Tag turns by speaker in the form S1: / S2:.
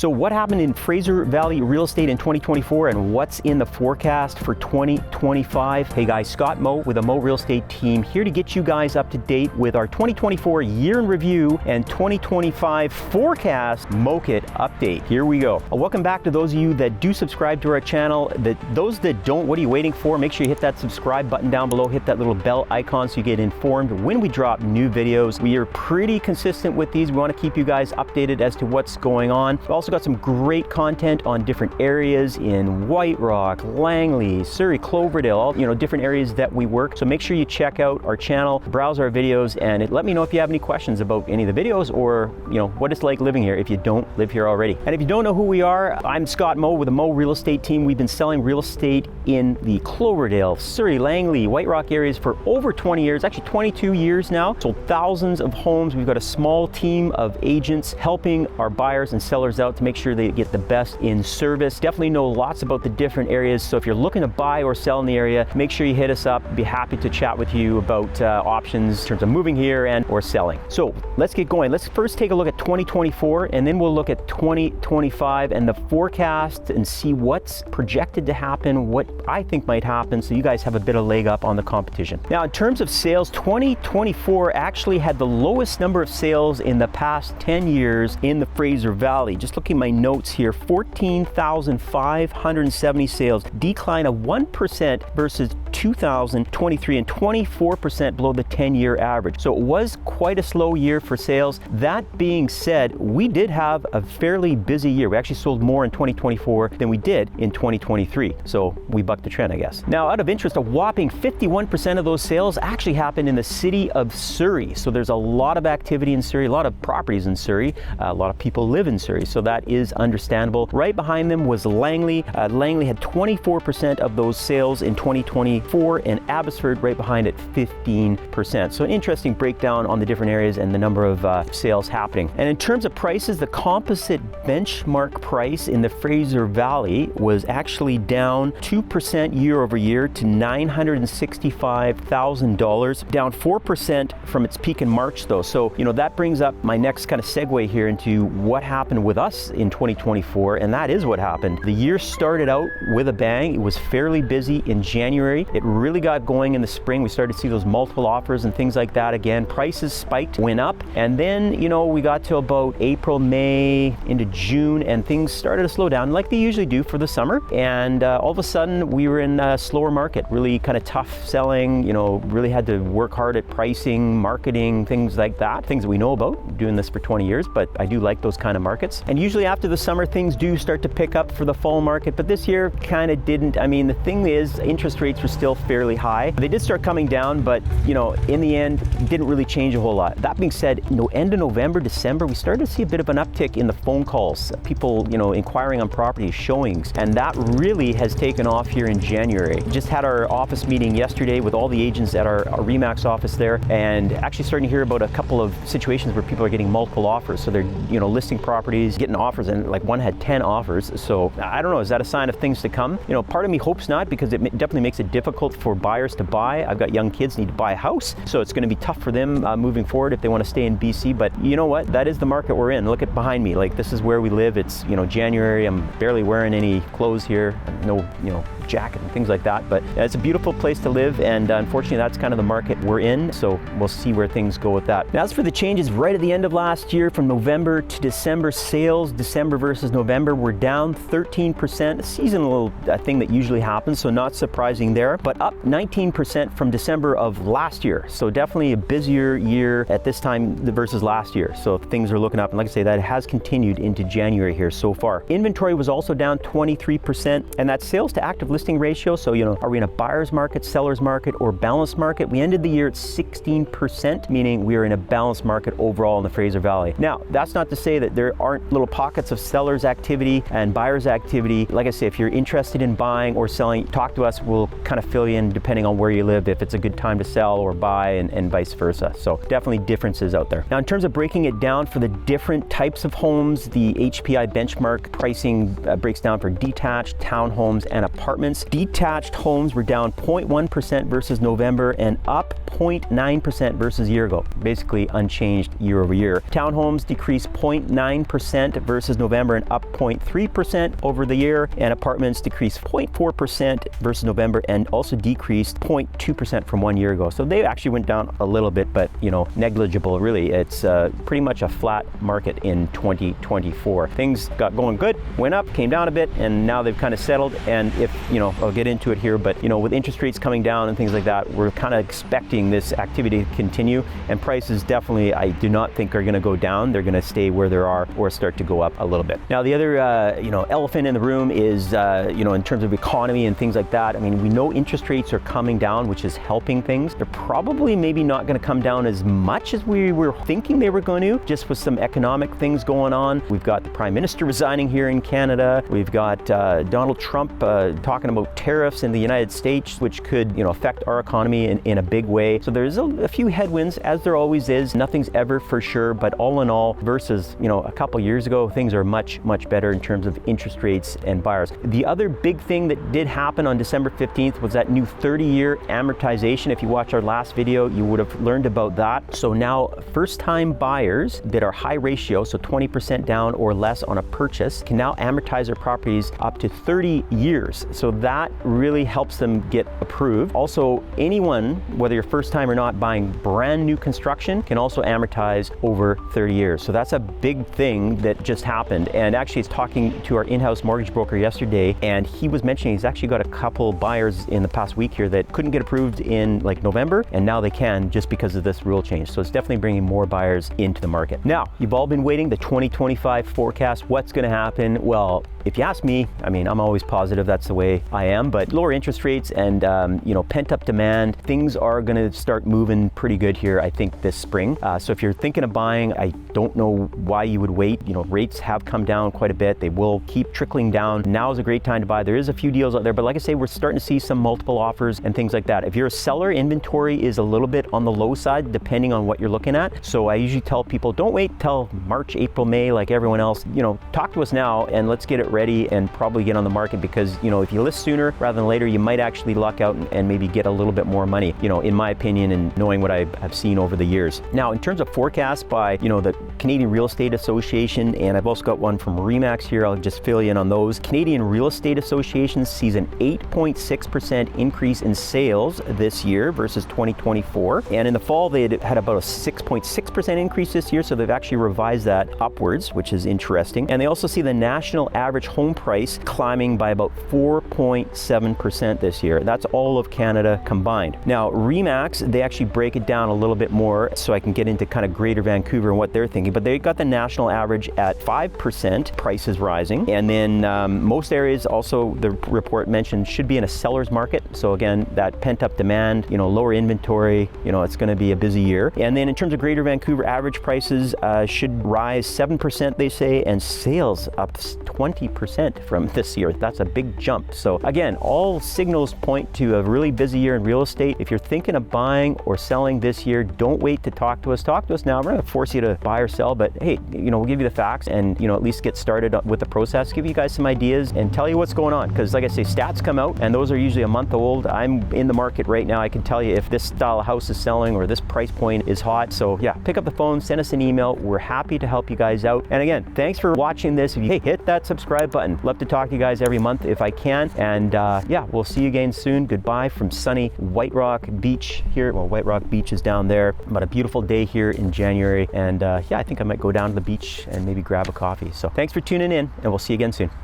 S1: So what happened in Fraser Valley real estate in 2024 and what's in the forecast for 2025? Hey guys, Scott Moe with the Moe Real Estate team here to get you guys up to date with our 2024 year in review and 2025 forecast Moe-Kit update. Here we go. Welcome back to those of you that do subscribe to our channel. Those that don't, what are you waiting for? Make sure you hit that subscribe button down below, hit that little bell icon so you get informed when we drop new videos. We are pretty consistent with these. We want to keep you guys updated as to what's going on. We also got some great content on different areas in White Rock, Langley, Surrey, Cloverdale, all different areas that we work. So make sure you check out our channel, browse our videos, and let me know if you have any questions about any of the videos or what it's like living here if you don't live here already. And if you don't know who we are, I'm Scott Moe with the Moe Real Estate team. We've been selling real estate in the Cloverdale, Surrey, Langley, White Rock areas for over 20 years, actually 22 years now. Sold thousands of homes. We've got a small team of agents helping our buyers and sellers out to make sure they get the best in service. Definitely know lots about the different areas. So if you're looking to buy or sell in the area, make sure you hit us up. Be happy to chat with you about options in terms of moving here and or selling. So let's get going. Let's first take a look at 2024 and then we'll look at 2025 and the forecast and see what's projected to happen, what I think might happen, so you guys have a bit of leg up on the competition. Now in terms of sales, 2024 actually had the lowest number of sales in the past 10 years in the Fraser Valley. Just looking at my notes here, 14,570 sales, decline of 1% versus 2023 and 24% below the 10-year average. So it was quite a slow year for sales. That being said, we did have a fairly busy year. We actually sold more in 2024 than we did in 2023. So we bucked the trend, I guess. Now, out of interest, a whopping 51% of those sales actually happened in the city of Surrey. So there's a lot of activity in Surrey, a lot of properties in Surrey, a lot of people live in Surrey. So that is understandable. Right behind them was Langley. Langley had 24% of those sales in 2024 and Abbotsford right behind at 15%. So an interesting breakdown on the different areas and the number of sales happening. And in terms of prices, the composite benchmark price in the Fraser Valley was actually down 2% year over year to $965,000, down 4% from its peak in March though. So, that brings up my next kind of segue here into what happened with us in 2024, and that is what happened. The year started out with a bang. It was fairly busy in January. It really got going in the spring. We started to see those multiple offers and things like that again. Prices spiked, went up, and then, we got to about April, May, into June, and things started to slow down like they usually do for the summer. And all of a sudden, we were in a slower market, really kind of tough selling, really had to work hard at pricing, marketing, things like that, things that we know about, doing this for 20 years, but I do like those kind of markets. And usually after the summer, things do start to pick up for the fall market, but this year kind of didn't. I mean, the thing is, interest rates were still fairly high. They did start coming down, but in the end, didn't really change a whole lot. That being said, end of November, December, we started to see a bit of an uptick in the phone calls, people, inquiring on property showings, and that really has taken off here in January. Just had our office meeting yesterday with all the agents at our RE/MAX office there, and actually starting to hear about a couple of situations where people are getting multiple offers. So they're, listing properties, getting offers, and like one had 10 offers. So I don't know, is that a sign of things to come? Part of me hopes not, because it definitely makes it difficult for buyers to buy. I've got young kids, need to buy a house, so it's going to be tough for them moving forward if they want to stay in BC. But you know what? That is the market we're in. Look at behind me. Like, this is where we live. It's, January. I'm barely wearing any clothes here. No, jacket and things like that. But it's a beautiful place to live, and unfortunately, that's kind of the market we're in. So we'll see where things go with that. Now, as for the changes right at the end of last year, from November to December, sales, December versus November, were down 13%. A seasonal thing that usually happens, so not surprising there, but up 19% from December of last year. So definitely a busier year at this time versus last year. So things are looking up, and like I say, that has continued into January here so far. Inventory was also down 23%, and that's sales to active listing ratio. So, are we in a buyer's market, seller's market, or balanced market? We ended the year at 16%, meaning we are in a balanced market overall in the Fraser Valley. Now, that's not to say that there aren't little pockets of sellers activity and buyers activity. Like I say, if you're interested in buying or selling, talk to us. We'll kind of fill you in depending on where you live, if it's a good time to sell or buy, and vice versa. So definitely differences out there. Now, in terms of breaking it down for the different types of homes, the HPI benchmark pricing breaks down for detached, townhomes, and apartments. apartments. Detached homes were down 0.1% versus November and up 0.9% versus a year ago, basically unchanged year over year. Townhomes decreased 0.9% versus November and up 0.3% over the year, and apartments decreased 0.4% versus November and also decreased 0.2% from 1 year ago. So they actually went down a little bit, but negligible really. It's pretty much a flat market in 2024. Things got going good, went up, came down a bit, and now they've kind of settled. And if, I'll get into it here, but with interest rates coming down and things like that, we're kind of expecting this activity to continue, and prices definitely, I do not think are going to go down. They're going to stay where they are or start to go up a little bit. Now the other, elephant in the room is, in terms of economy and things like that. I mean, we know interest rates are coming down, which is helping things. They're probably maybe not going to come down as much as we were thinking they were going to, just with some economic things going on. We've got the Prime Minister resigning here in Canada. We've got Donald Trump talking about tariffs in the United States, which could, affect our economy in a big way. So there's a few headwinds, as there always is. Nothing's ever for sure, but all in all, versus, a couple years ago, things are much, much better in terms of interest rates and buyers. The other big thing that did happen on December 15th was that new 30-year amortization. If you watch our last video, you would have learned about that. So now first-time buyers that are high ratio, so 20% down or less on a purchase, can now amortize their properties up to 30 years. So that really helps them get approved. Also, anyone, whether you're first time or not, buying brand new construction can also amortize over 30 years. So that's a big thing that just happened. And actually, it's talking to our in-house mortgage broker yesterday, and he was mentioning he's actually got a couple buyers in the past week here that couldn't get approved in like November, and now they can just because of this rule change. So it's definitely bringing more buyers into the market. Now, you've all been waiting, the 2025 forecast, what's going to happen? Well, if you ask me, I mean, I'm always positive, that's the way I am, but lower interest rates and, pent-up demand, things are going to start moving pretty good here, I think, this spring. So if you're thinking of buying, I don't know why you would wait. Rates have come down quite a bit. They will keep trickling down. Now is a great time to buy. There is a few deals out there, but like I say, we're starting to see some multiple offers and things like that. If you're a seller, inventory is a little bit on the low side, depending on what you're looking at. So I usually tell people, don't wait till March, April, May, like everyone else. Talk to us now and let's get it ready and probably get on the market, because, if you list sooner rather than later, you might actually luck out and maybe get a little bit more money, in my opinion, and knowing what I have seen over the years. Now, in terms of forecasts by, the Canadian Real Estate Association, and I've also got one from RE/MAX here, I'll just fill you in on those. Canadian Real Estate Association sees an 8.6% increase in sales this year versus 2024. And in the fall, they had about a 6.6% increase this year, so they've actually revised that upwards, which is interesting. And they also see the national average home price climbing by about 4.7% this year. That's all of Canada combined. Now, RE/MAX, they actually break it down a little bit more so I can get into kind of Greater Vancouver and what they're thinking, but they got the national average at 5%, prices rising. And then most areas also, the report mentioned, should be in a seller's market. So again, that pent-up demand, lower inventory, it's going to be a busy year. And then in terms of Greater Vancouver, average prices should rise 7%, they say, and sales up 20% from this year. That's a big jump. So again, all signals point to a really busy year in real estate. If you're thinking of buying or selling this year, don't wait to talk to us. Talk to us now. We're not going to force you to buy or sell, but hey, we'll give you the facts and, at least get started with the process, give you guys some ideas and tell you what's going on. Because like I say, stats come out and those are usually a month old. I'm in the market right now. I can tell you if this style of house is selling or this price point is hot. So yeah, pick up the phone, send us an email. We're happy to help you guys out. And again, thanks for watching this. Hey, hit that subscribe button. Love to talk to you guys every month if I can. And yeah, we'll see you again soon. Goodbye from sunny White Rock Beach here. Well, White Rock Beach is down there, but a beautiful day here in January. And yeah, I think I might go down to the beach and maybe grab a coffee. So thanks for tuning in, and we'll see you again soon.